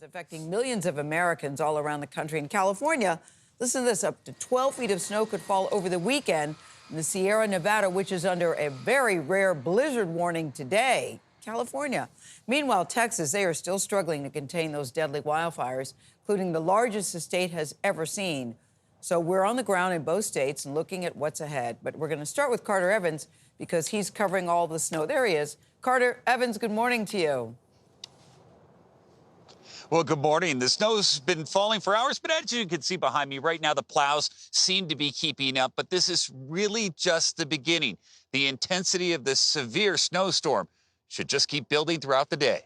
Affecting millions of Americans all around the country. In California, listen to this, up to 12 feet of snow could fall over the weekend in the Sierra Nevada, which is under a very rare blizzard warning today. California. Meanwhile, Texas, they are still struggling to contain those deadly wildfires, including the largest the state has ever seen. So we're on the ground in both states and looking at what's ahead. But we're going to start with Carter Evans because he's covering all the snow. There he is. Carter Evans, good morning to you. Well, good morning. The snow's been falling for hours, but as you can see behind me right now, the plows seem to be keeping up. But this is really just the beginning. The intensity of this severe snowstorm should just keep building throughout the day.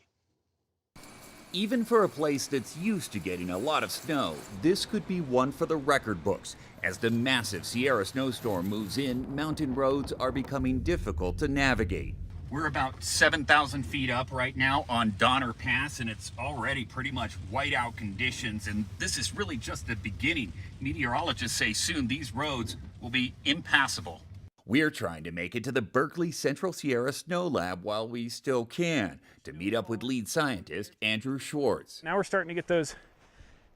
Even for a place that's used to getting a lot of snow, this could be one for the record books. As the massive Sierra snowstorm moves in, mountain roads are becoming difficult to navigate. We're about 7,000 feet up right now on Donner Pass, and it's already pretty much whiteout conditions, and this is really just the beginning. Meteorologists say soon these roads will be impassable. We're trying to make it to the Berkeley Central Sierra Snow Lab while we still can, to meet up with lead scientist Andrew Schwartz. Now we're starting to get those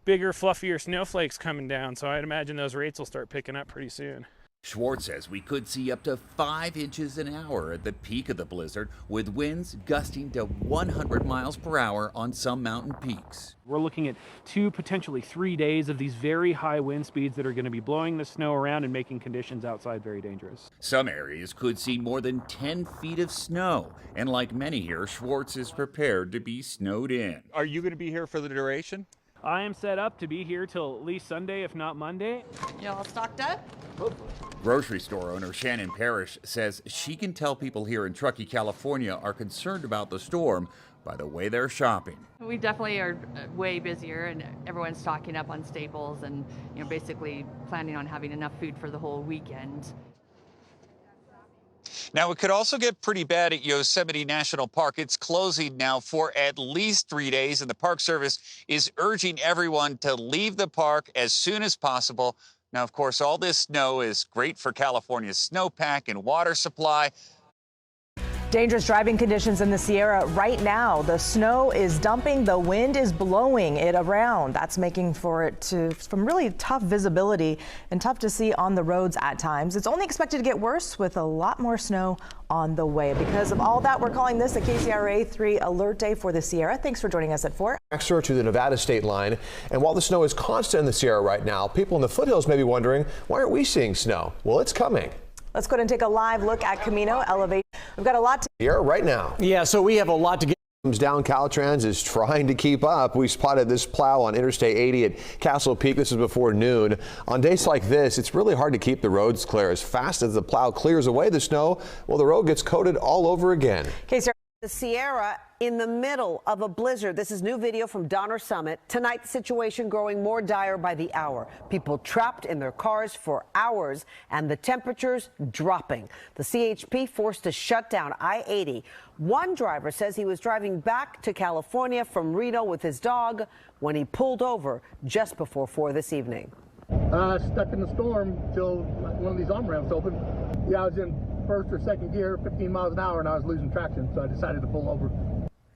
bigger, fluffier snowflakes coming down, so I'd imagine those rates will start picking up pretty soon. Schwartz says we could see up to 5 inches an hour at the peak of the blizzard, with winds gusting to 100 miles per hour on some mountain peaks. We're looking at 2, potentially 3 days of these very high wind speeds that are going to be blowing the snow around and making conditions outside very dangerous. Some areas could see more than 10 feet of snow, and like many here, Schwartz is prepared to be snowed in. Are you going to be here for the duration? I am set up to be here till at least Sunday, if not Monday. You all stocked up? Grocery store owner Shannon Parrish says she can tell people here in Truckee, California are concerned about the storm by the way they're shopping. We definitely are way busier, and everyone's stocking up on staples and, basically planning on having enough food for the whole weekend. Now, it could also get pretty bad at Yosemite National Park. It's closing now for at least 3 days, and the Park Service is urging everyone to leave the park as soon as possible. Now, of course, all this snow is great for California's snowpack and water supply. Dangerous driving conditions in the Sierra right now. The snow is dumping, the wind is blowing it around. That's making for it to some really tough visibility and tough to see on the roads at times. It's only expected to get worse with a lot more snow on the way. Because of all that, we're calling this a KCRA 3 alert day for the Sierra. Thanks for joining us at 4. Extra to the Nevada state line. And while the snow is constant in the Sierra right now, people in the foothills may be wondering, why aren't we seeing snow? Well, it's coming. Let's go ahead and take a live look at Camino Elevation. We've got a lot to here right now. Yeah, so we have a lot to get. Down Caltrans is trying to keep up. We spotted this plow on Interstate 80 at Castle Peak. This is before noon. On days like this, it's really hard to keep the roads clear. As fast as the plow clears away the snow, well, the road gets coated all over again. The Sierra in the middle of a blizzard. This is new video from Donner Summit. Tonight, the situation growing more dire by the hour. People trapped in their cars for hours and the temperatures dropping. The CHP forced to shut down I-80. One driver says he was driving back to California from Reno with his dog when he pulled over just before 4 this evening. Stuck in the storm till one of these arm ramps opened. Yeah, I was in first or second gear, 15 miles an hour, and I was losing traction, so I decided to pull over.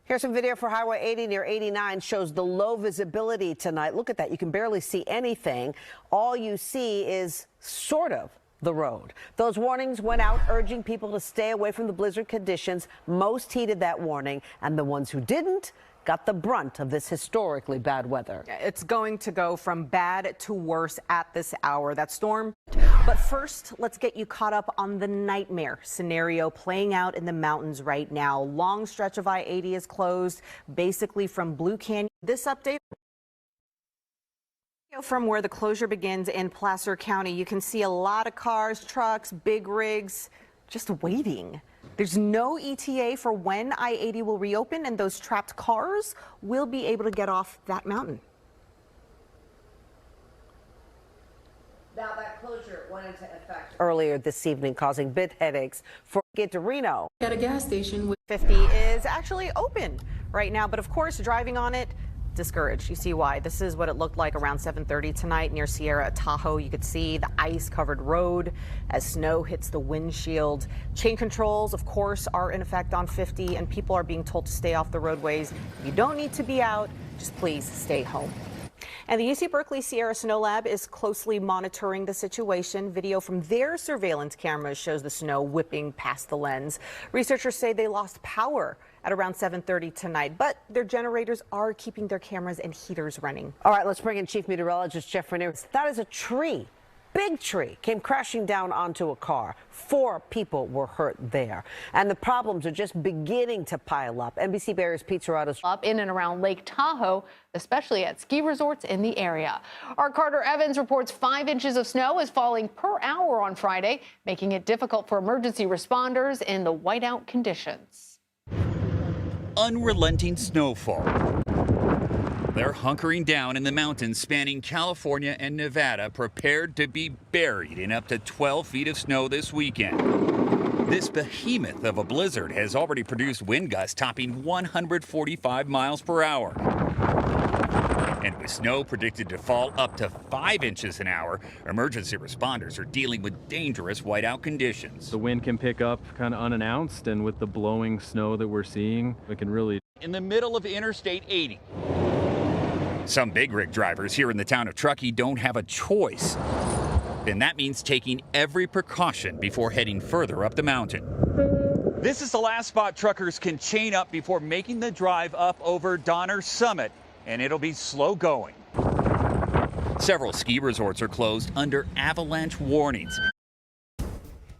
Here's some video for Highway 80 near 89. Shows the low visibility tonight. Look at that. You can barely see anything. All you see is sort of the road. Those warnings went out urging people to stay away from the blizzard conditions. Most heeded that warning, and the ones who didn't got the brunt of this historically bad weather. It's going to go from bad to worse at this hour, that storm. But first, let's get you caught up on the nightmare scenario playing out in the mountains right now. Long stretch of I-80 is closed, basically from Blue Canyon. This update from where the closure begins in Placer County. You can see a lot of cars, trucks, big rigs just waiting. There's no ETA for when I-80 will reopen, and those trapped cars will be able to get off that mountain. Now that closure went into effect earlier this evening, causing bit headaches for get to Reno. At a gas station with 50 is actually open right now, but of course driving on it discouraged. You see why. This is what it looked like around 7:30 tonight near Sierra Tahoe. You could see the ice-covered road as snow hits the windshield. Chain controls, of course, are in effect on 50, and people are being told to stay off the roadways. You don't need to be out. Just please stay home. And the UC Berkeley Sierra Snow Lab is closely monitoring the situation. Video from their surveillance cameras shows the snow whipping past the lens. Researchers say they lost power at around 7:30 tonight, but their generators are keeping their cameras and heaters running. All right, let's bring in Chief Meteorologist Jeff Rainier. That is a tree. Big tree came crashing down onto a car. 4 people were hurt there. And the problems are just beginning to pile up. NBC Bay Area's Pete Serrato's up in and around Lake Tahoe, especially at ski resorts in the area. Our Carter Evans reports 5 inches of snow is falling per hour on Friday, making it difficult for emergency responders in the whiteout conditions. Unrelenting snowfall. They're hunkering down in the mountains spanning California and Nevada, prepared to be buried in up to 12 feet of snow this weekend. This behemoth of a blizzard has already produced wind gusts topping 145 miles per hour. And with snow predicted to fall up to 5 inches an hour, emergency responders are dealing with dangerous whiteout conditions. The wind can pick up kind of unannounced, and with the blowing snow that we're seeing, it can really... In the middle of Interstate 80. Some big rig drivers here in the town of Truckee don't have a choice. And that means taking every precaution before heading further up the mountain. This is the last spot truckers can chain up before making the drive up over Donner Summit, and it'll be slow going. Several ski resorts are closed under avalanche warnings.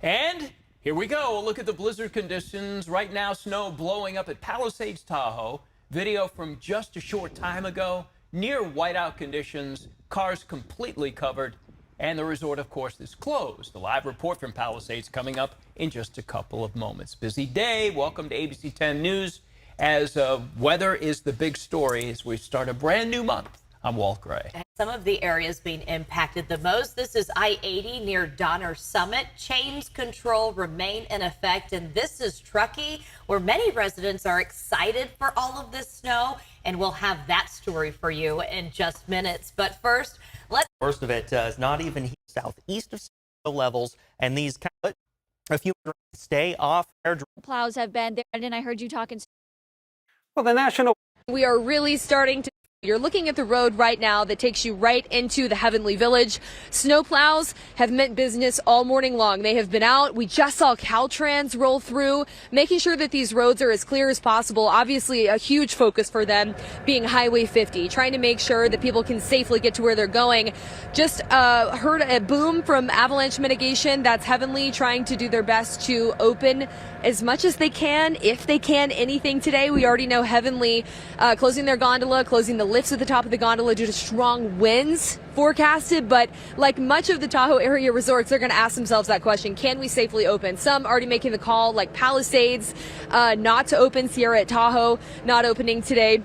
And here we go. Look at the blizzard conditions. Right now, snow blowing up at Palisades, Tahoe. Video from just a short time ago. Near whiteout conditions, cars completely covered, and the resort, of course, is closed. The live report from Palisades coming up in just a couple of moments. Busy day. Welcome to ABC 10 News. As weather is the big story as we start a brand new month. I'm Walt Gray. Some of the areas being impacted the most. This is I-80 near Donner Summit. Chains control remain in effect. And this is Truckee, where many residents are excited for all of this snow. And we'll have that story for you in just minutes. But first, Worst of it is not even southeast of snow levels. And these a few stay off. Plows have been there. And I heard you talking. Well, the national. We are really starting to. You're looking at the road right now that takes you right into the Heavenly Village. Snowplows have meant business all morning long. They have been out. We just saw Caltrans roll through, making sure that these roads are as clear as possible. Obviously, a huge focus for them being Highway 50, trying to make sure that people can safely get to where they're going. Just heard a boom from avalanche mitigation. That's Heavenly trying to do their best to open as much as they can, if they can, anything today. We already know Heavenly closing their gondola, closing the lifts at the top of the gondola due to strong winds forecasted. But like much of the Tahoe area resorts, they're going to ask themselves that question: can we safely open? Some already making the call, like Palisades, not to open. Sierra at Tahoe not opening today.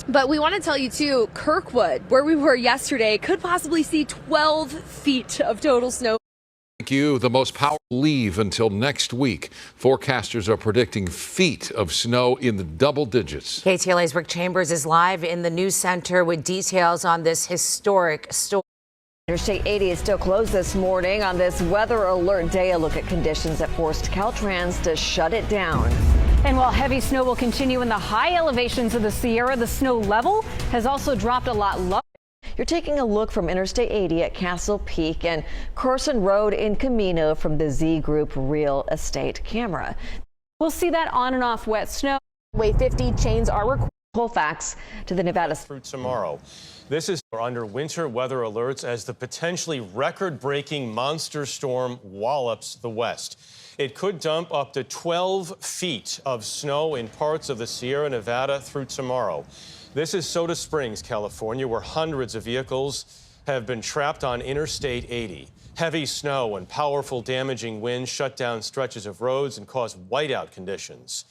But we want to tell you too, Kirkwood, where we were yesterday, could possibly see 12 feet of total snow. Thank you. The most powerful leave until next week. Forecasters are predicting feet of snow in the double digits. KTLA's Rick Chambers is live in the news center with details on this historic storm. Interstate 80 is still closed this morning on this weather alert day. A look at conditions that forced Caltrans to shut it down. And while heavy snow will continue in the high elevations of the Sierra, the snow level has also dropped a lot lower. You're taking a look from Interstate 80 at Castle Peak and Carson Road in Camino from the Z Group Real Estate camera. We'll see that on and off wet snow. Highway 50 chains are required. Colfax to the Nevada. Through tomorrow. This is under winter weather alerts as the potentially record-breaking monster storm wallops the west. It could dump up to 12 feet of snow in parts of the Sierra Nevada through tomorrow. This is Soda Springs, California, where hundreds of vehicles have been trapped on Interstate 80. Heavy snow and powerful damaging winds shut down stretches of roads and caused whiteout conditions.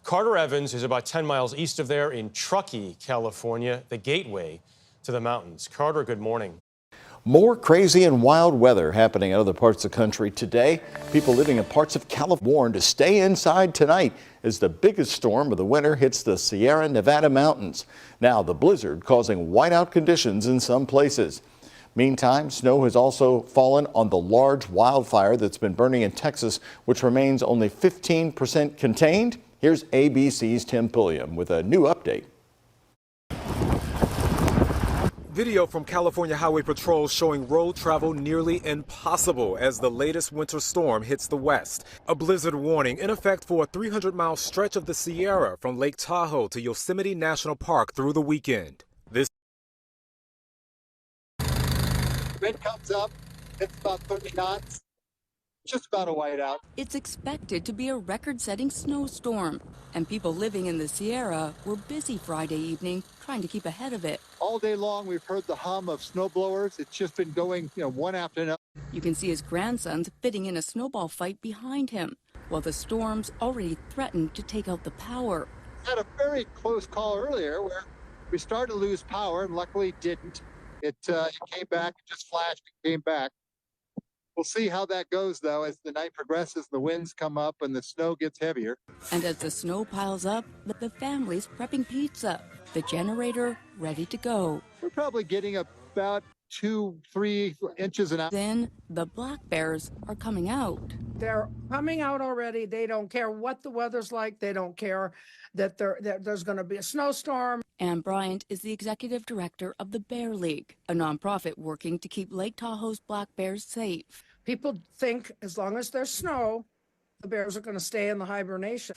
Carter Evans is about 10 miles east of there in Truckee, California, the gateway to the mountains. Carter, good morning. More crazy and wild weather happening in other parts of the country today. People living in parts of California warned to stay inside tonight as the biggest storm of the winter hits the Sierra Nevada mountains. Now the blizzard causing whiteout conditions in some places. Meantime, snow has also fallen on the large wildfire that's been burning in Texas, which remains only 15% contained. Here's ABC's Tim Pulliam with a new update. Video from California Highway Patrol showing road travel nearly impossible as the latest winter storm hits the west. A blizzard warning in effect for a 300-mile stretch of the Sierra from Lake Tahoe to Yosemite National Park through the weekend. This wind comes up, it's about 30 knots. Just about a whiteout. It's expected to be a record-setting snowstorm, and people living in the Sierra were busy Friday evening trying to keep ahead of it. All day long, we've heard the hum of snowblowers. It's just been going, one after another. You can see his grandsons fitting in a snowball fight behind him, while the storms already threatened to take out the power. Had a very close call earlier where we started to lose power, and luckily didn't. It came back, it just flashed and came back. We'll see how that goes, though, as the night progresses, the winds come up and the snow gets heavier. And as the snow piles up, the family's prepping pizza, the generator ready to go. We're probably getting about 2-3 inches an hour. Then the black bears are coming out. They're coming out already. They don't care what the weather's like. They don't care that there's going to be a snowstorm. Ann Bryant is the executive director of the Bear League, a nonprofit working to keep Lake Tahoe's black bears safe. People think as long as there's snow, the bears are going to stay in the hibernation.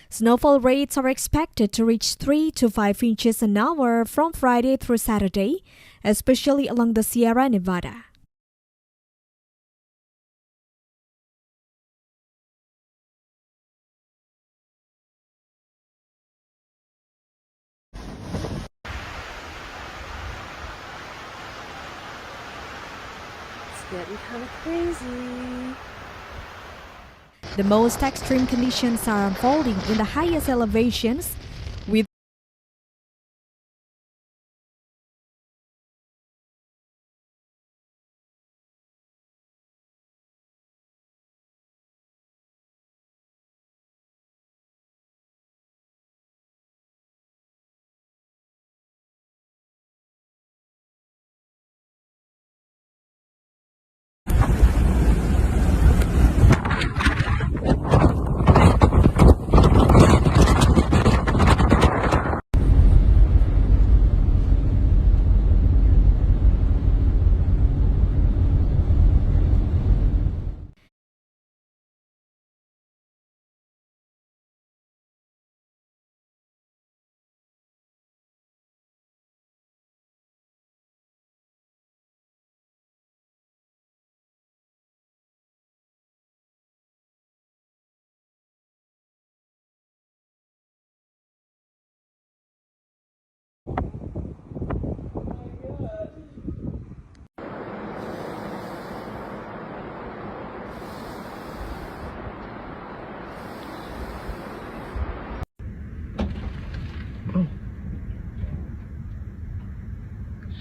Snowfall rates are expected to reach 3 to 5 inches an hour from Friday through Saturday, especially along the Sierra Nevada. It's getting kind of crazy. The most extreme conditions are unfolding in the highest elevations, with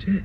it.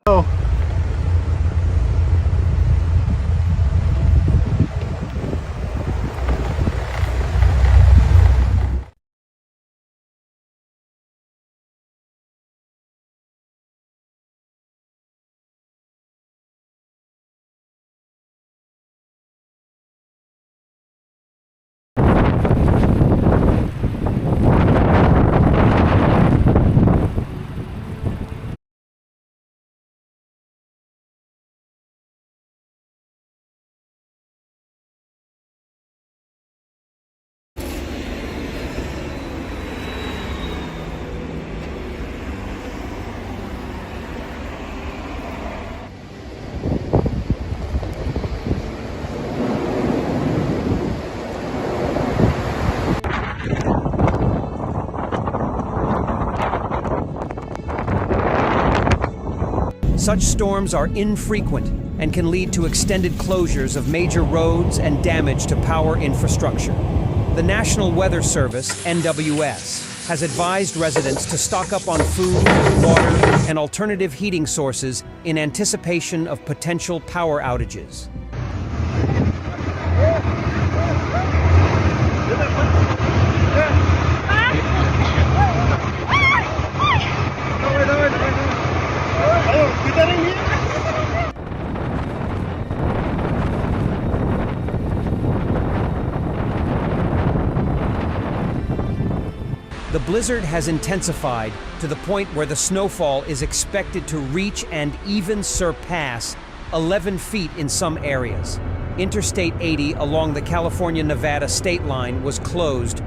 Oh. Such storms are infrequent and can lead to extended closures of major roads and damage to power infrastructure. The National Weather Service, NWS, has advised residents to stock up on food, water, and alternative heating sources in anticipation of potential power outages. The blizzard has intensified to the point where the snowfall is expected to reach and even surpass 11 feet in some areas. Interstate 80 along the California-Nevada state line was closed